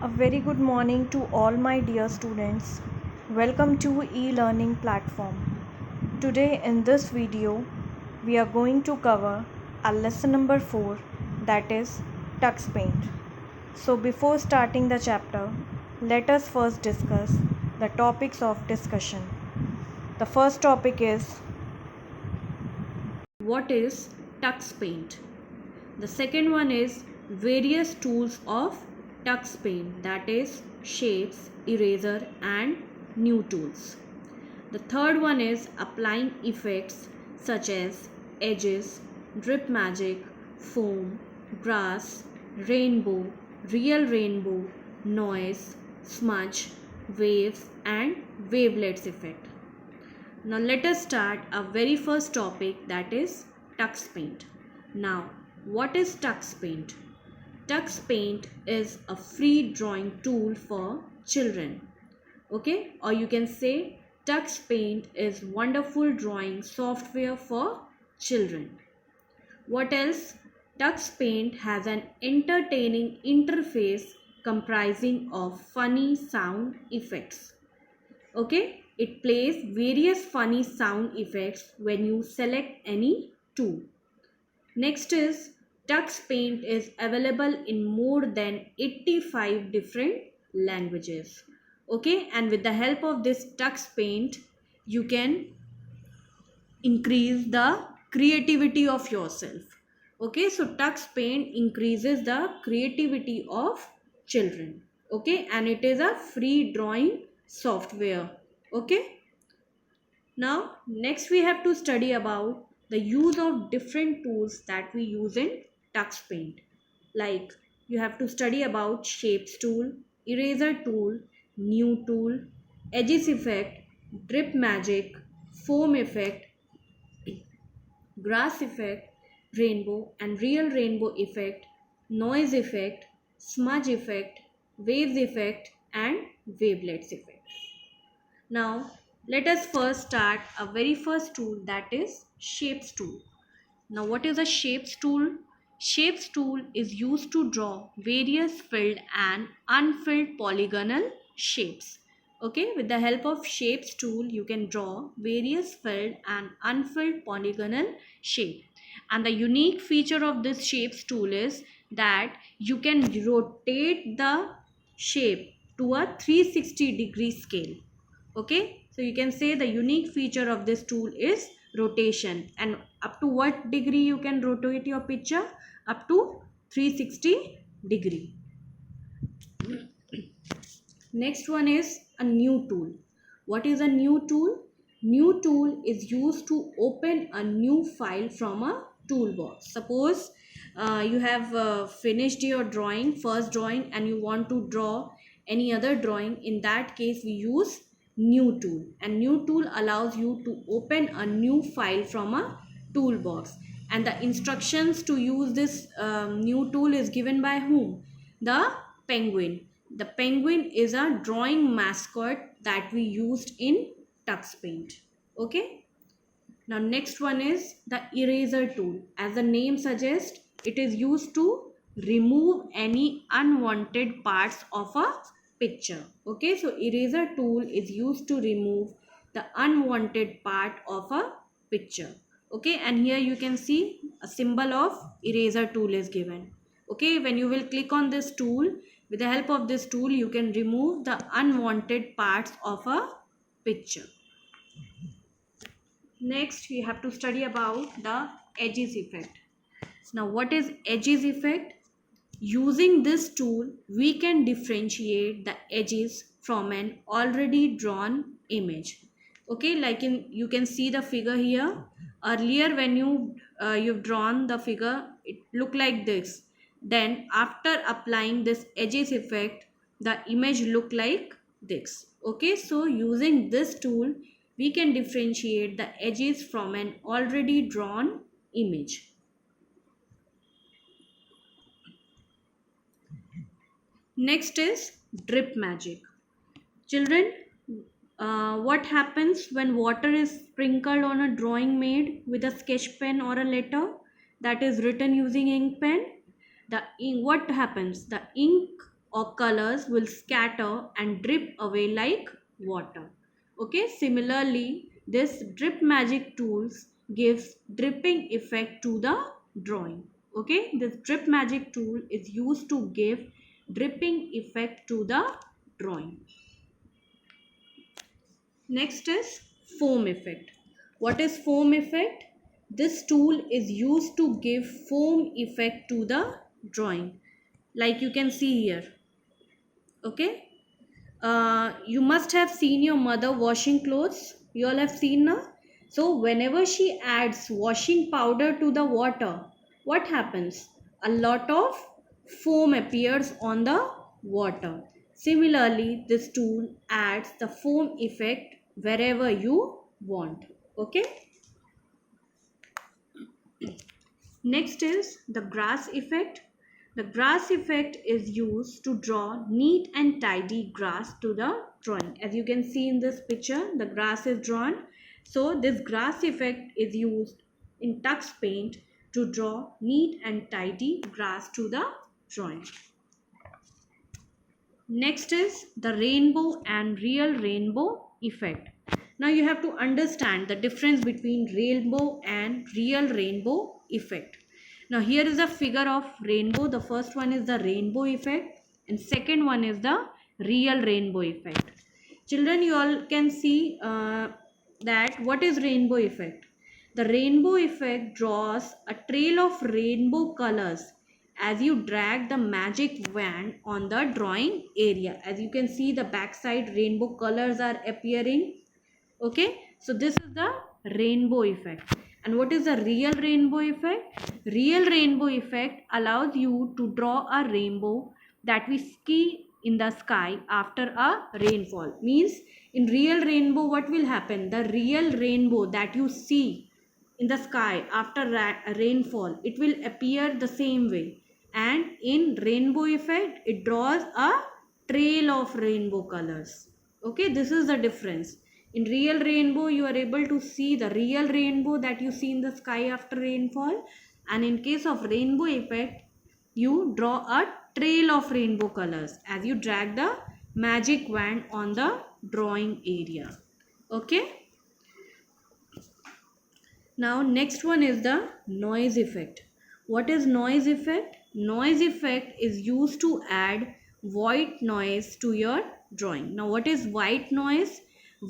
A very good morning to all my dear students. Welcome to e-learning platform. Today in this video we are going to cover our lesson number 4, that is Tux Paint. So before starting the chapter, let us first discuss the topics of discussion. The first topic is what is Tux Paint. The second one is various tools of Tux Paint, that is shapes, eraser and new tools. The third one is applying effects such as edges, drip magic, foam, grass, rainbow, real rainbow, noise, smudge, waves and wavelets effect. Now let us start our very first topic, that is Tux Paint. Now what is Tux Paint? Tux Paint is a free drawing tool for children. Okay, or you can say Tux Paint is wonderful drawing software for children. What else? Tux Paint has an entertaining interface comprising of funny sound effects. Okay, it plays various funny sound effects when you select any tool. Next is Tux Paint is available in more than 85 different languages. Okay, and with the help of this Tux Paint, you can increase the creativity of yourself. Okay, so Tux Paint increases the creativity of children. Okay, and it is a free drawing software. Okay, now next we have to study about the use of different tools that we use in Tux Paint. Like you have to study about shapes tool, eraser tool, new tool, edges effect, drip magic, foam effect, grass effect, rainbow and real rainbow effect, noise effect, smudge effect, waves effect and wavelets effect. Now let us first start a very first tool, that is shapes tool. Now what is a shapes tool? Shapes tool is used to draw various filled and unfilled polygonal shapes. Okay, with the help of shapes tool you can draw various filled and unfilled polygonal shape. And the unique feature of this shapes tool is that you can rotate the shape to a 360-degree scale. Okay, so you can say the unique feature of this tool is rotation, and up to what degree you can rotate your picture? Up to 360 degree. Next one is a new tool. What is a new tool? New tool is used to open a new file from a toolbox. Suppose you have finished your drawing, first drawing, and you want to draw any other drawing. In that case we use new tool, and new tool allows you to open a new file from a toolbox. And the instructions to use this new tool is given by whom? The penguin. The penguin is a drawing mascot that we used in Tux Paint. Okay, now next one is the eraser tool. As the name suggests, it is used to remove any unwanted parts of a picture. Okay, so eraser tool is used to remove the unwanted part of a picture. Okay, and here you can see a symbol of eraser tool is given. Okay, when you will click on this tool, with the help of this tool you can remove the unwanted parts of a picture. Next we have to study about the edges effect. Now what is edges effect? Using this tool we can differentiate the edges from an already drawn image. Okay, like you can see the figure here. Earlier when you've drawn the figure, it looked like this. Then after applying this edges effect, the image look like this. Okay, so using this tool we can differentiate the edges from an already drawn image. Next is drip magic. Children, what happens when water is sprinkled on a drawing made with a sketch pen or a letter that is written using ink pen? What happens? The ink or colors will scatter and drip away like water. Okay, similarly, this drip magic tools gives dripping effect to the drawing. Okay, this drip magic tool is used to give dripping effect to the drawing. Next is foam effect. What is foam effect? This tool is used to give foam effect to the drawing, like you can see here. Okay, you must have seen your mother washing clothes. You all have seen now. So whenever she adds washing powder to the water, what happens? A lot of foam appears on the water. Similarly, this tool adds the foam effect wherever you want. Okay. Next is the grass effect. The grass effect is used to draw neat and tidy grass to the drawing. As you can see in this picture, the grass is drawn. So this grass effect is used in tux paint to draw neat and tidy grass to the drawing. Next is the rainbow and real rainbow effect. Now you have to understand the difference between rainbow and real rainbow effect. Now here is a figure of rainbow. The first one is the rainbow effect and second one is the real rainbow effect. Children, you all can see that what is rainbow effect. The rainbow effect draws a trail of rainbow colors as you drag the magic wand on the drawing area. As you can see, the backside rainbow colors are appearing. Okay, so this is the rainbow effect. And what is the real rainbow effect? Real rainbow effect allows you to draw a rainbow that we see in the sky after a rainfall. Means in real rainbow, what will happen? The real rainbow that you see in the sky after rainfall, it will appear the same way. And in rainbow effect, it draws a trail of rainbow colors. Okay, this is the difference. In real rainbow, you are able to see the real rainbow that you see in the sky after rainfall. And in case of rainbow effect, you draw a trail of rainbow colors as you drag the magic wand on the drawing area. Okay. Now next one is the noise effect. What is noise effect? Noise effect is used to add white noise to your drawing. Now what is white noise?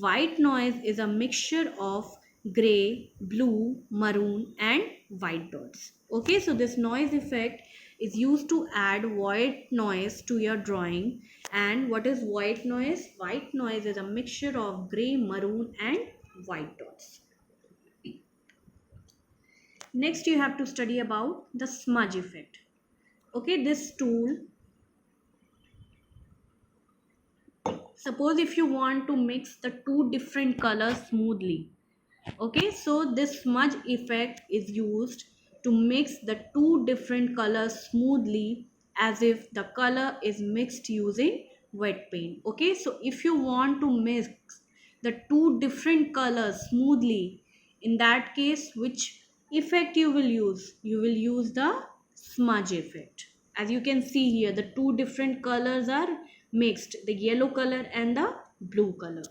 White noise is a mixture of gray, blue, maroon and white dots. Okay, so this noise effect is used to add white noise to your drawing. And what is white noise? White noise is a mixture of gray, maroon and white dots. Next you have to study about the smudge effect. Okay, this tool, suppose if you want to mix the two different colors smoothly. Okay, so this smudge effect is used to mix the two different colors smoothly as if the color is mixed using wet paint. Okay, so if you want to mix the two different colors smoothly, in that case, which effect you will use? You will use the smudge effect. As you can see here, the two different colors are mixed, the yellow color and the blue color.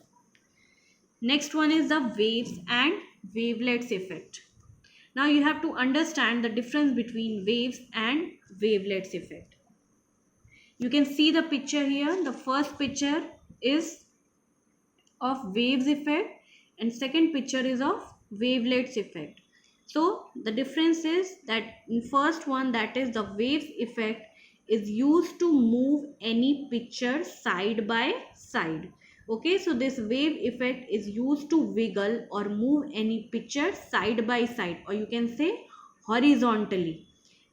Next one is the waves and wavelets effect. Now you have to understand the difference between waves and wavelets effect. You can see the picture here. The first picture is of waves effect and second picture is of wavelets effect. So the difference is that in first one, that is the waves effect, is used to move any picture side by side. Okay, so this wave effect is used to wiggle or move any picture side by side, or you can say horizontally.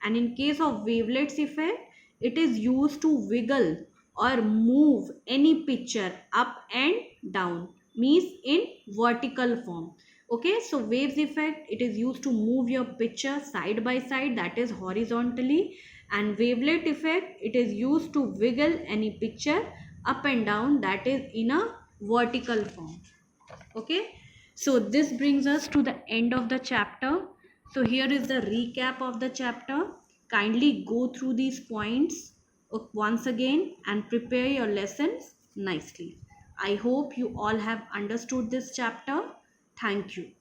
And in case of wavelets effect, it is used to wiggle or move any picture up and down, means in vertical form. Okay, so waves effect, it is used to move your picture side by side, that is horizontally. And wavelet effect, it is used to wiggle any picture up and down, that is in a vertical form. Okay, so this brings us to the end of the chapter. So here is the recap of the chapter. Kindly go through these points once again and prepare your lessons nicely. I hope you all have understood this chapter. Thank you.